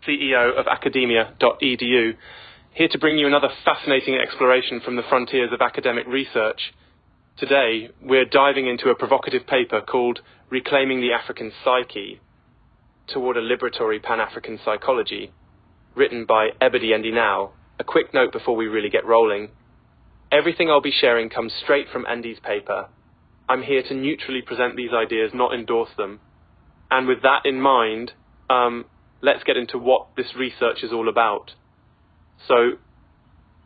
CEO of academia.edu, here to bring you another fascinating exploration from the frontiers of academic research. Today, we're diving into a provocative paper called Reclaiming the African Psyche Toward a Liberatory Pan-African Psychology, written by Ebedi Ndinao. A quick note before we really get rolling. Everything I'll be sharing comes straight from Ndi's paper. I'm here to neutrally present these ideas, not endorse them. And with that in mind, let's get into what this research is all about. So,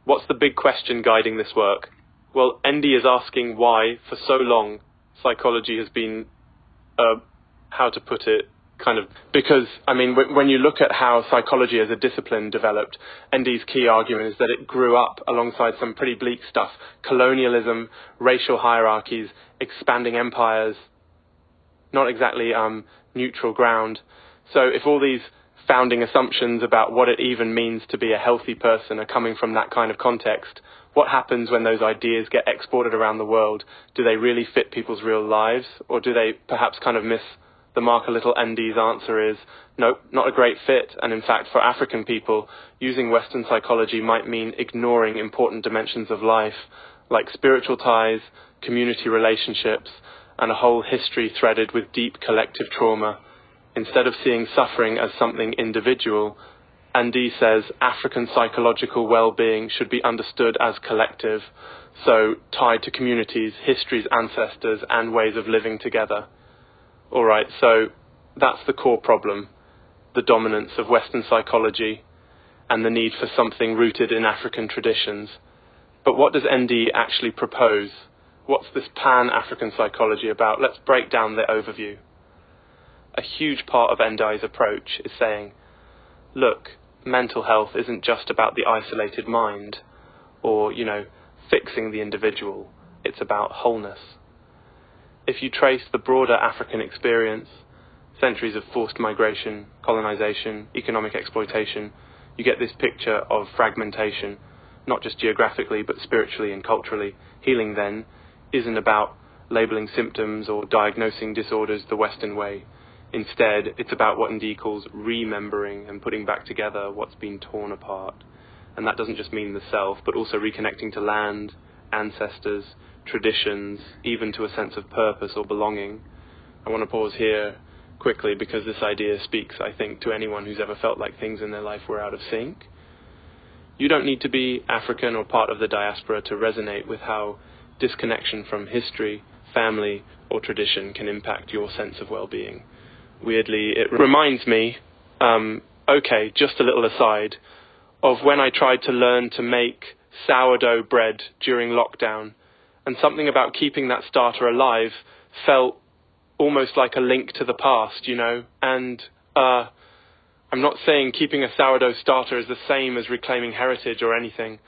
what's the big question guiding this work? Well, Ndi is asking why, for so long, psychology has been, because, when you look at how psychology as a discipline developed, Ndi's key argument is that it grew up alongside some pretty bleak stuff: colonialism, racial hierarchies, expanding empires, not exactly neutral ground. So if all these founding assumptions about what it even means to be a healthy person are coming from that kind of context, what happens when those ideas get exported around the world? Do they really fit people's real lives, or do they perhaps kind of miss the mark a little? Ndi's answer is, nope, not a great fit. And in fact, for African people, using Western psychology might mean ignoring important dimensions of life, like spiritual ties, community relationships, and a whole history threaded with deep collective trauma. Instead of seeing suffering as something individual, Ndi says African psychological well-being should be understood as collective, so tied to communities, histories, ancestors, and ways of living together. Alright, so that's the core problem, the dominance of Western psychology and the need for something rooted in African traditions. But what does Ndi actually propose? What's this pan-African psychology about? Let's break down the overview. A huge part of Ndi's approach is saying, look, mental health isn't just about the isolated mind or, fixing the individual. It's about wholeness. If you trace the broader African experience, centuries of forced migration, colonization, economic exploitation, you get this picture of fragmentation, not just geographically but spiritually and culturally. Healing, then, isn't about labeling symptoms or diagnosing disorders the Western way. Instead, it's about what Ndi calls remembering and putting back together what's been torn apart. And that doesn't just mean the self, but also reconnecting to land, ancestors, traditions, even to a sense of purpose or belonging. I want to pause here quickly because this idea speaks, I think, to anyone who's ever felt like things in their life were out of sync. You don't need to be African or part of the diaspora to resonate with how disconnection from history, family, or tradition can impact your sense of well-being. Weirdly, it reminds me, just a little aside, of when I tried to learn to make sourdough bread during lockdown, and something about keeping that starter alive felt almost like a link to the past, and I'm not saying keeping a sourdough starter is the same as reclaiming heritage or anything,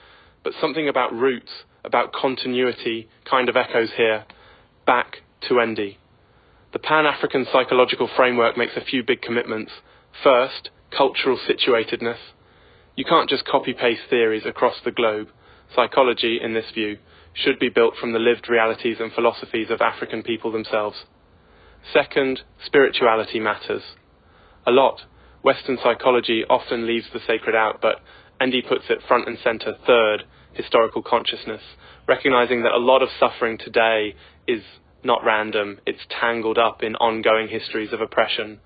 but something about roots, about continuity, kind of echoes here, back to Ndi. The Pan-African psychological framework makes a few big commitments. First, cultural situatedness. You can't just copy-paste theories across the globe. Psychology, in this view, should be built from the lived realities and philosophies of African people themselves. Second, spirituality matters. A lot. Western psychology often leaves the sacred out, but Ndi puts it front and center. Third, historical consciousness, recognizing that a lot of suffering today is not random, it's tangled up in ongoing histories of oppression.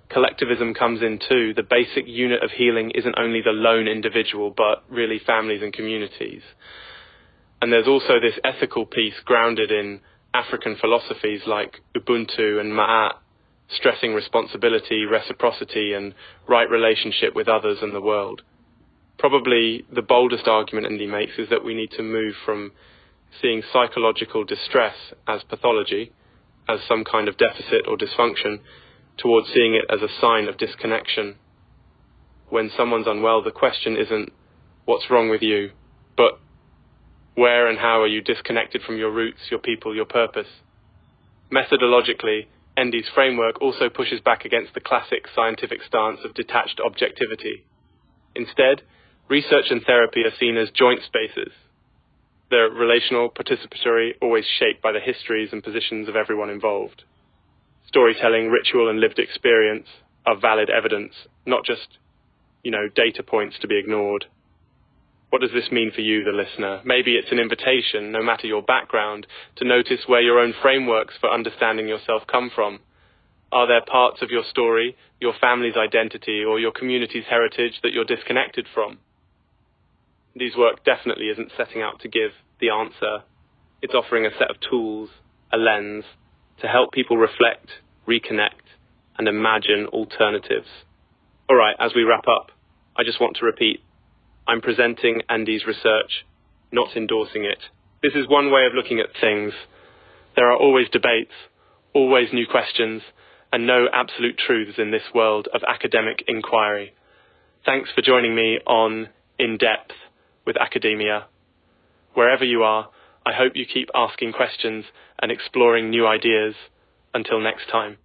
Collectivism comes in too. The basic unit of healing isn't only the lone individual, but really families and communities. And there's also this ethical piece grounded in African philosophies like Ubuntu and Ma'at, stressing responsibility, reciprocity, and right relationship with others and the world. Probably the boldest argument Ndi makes is that we need to move from seeing psychological distress as pathology, as some kind of deficit or dysfunction, towards seeing it as a sign of disconnection. When someone's unwell, the question isn't, what's wrong with you, but where and how are you disconnected from your roots, your people, your purpose? Methodologically, Ndi's framework also pushes back against the classic scientific stance of detached objectivity. Instead, research and therapy are seen as joint spaces. They're relational, participatory, always shaped by the histories and positions of everyone involved. Storytelling, ritual, and lived experience are valid evidence, not just data points to be ignored. What does this mean for you, the listener? Maybe it's an invitation, no matter your background, to notice where your own frameworks for understanding yourself come from. Are there parts of your story, your family's identity, or your community's heritage that you're disconnected from? Lee's work definitely isn't setting out to give the answer. It's offering a set of tools, a lens, to help people reflect, reconnect, and imagine alternatives. All right, as we wrap up, I just want to repeat, I'm presenting Andy's research, not endorsing it. This is one way of looking at things. There are always debates, always new questions, and no absolute truths in this world of academic inquiry. Thanks for joining me on In Depth with Academia. Wherever you are, I hope you keep asking questions and exploring new ideas. Until next time.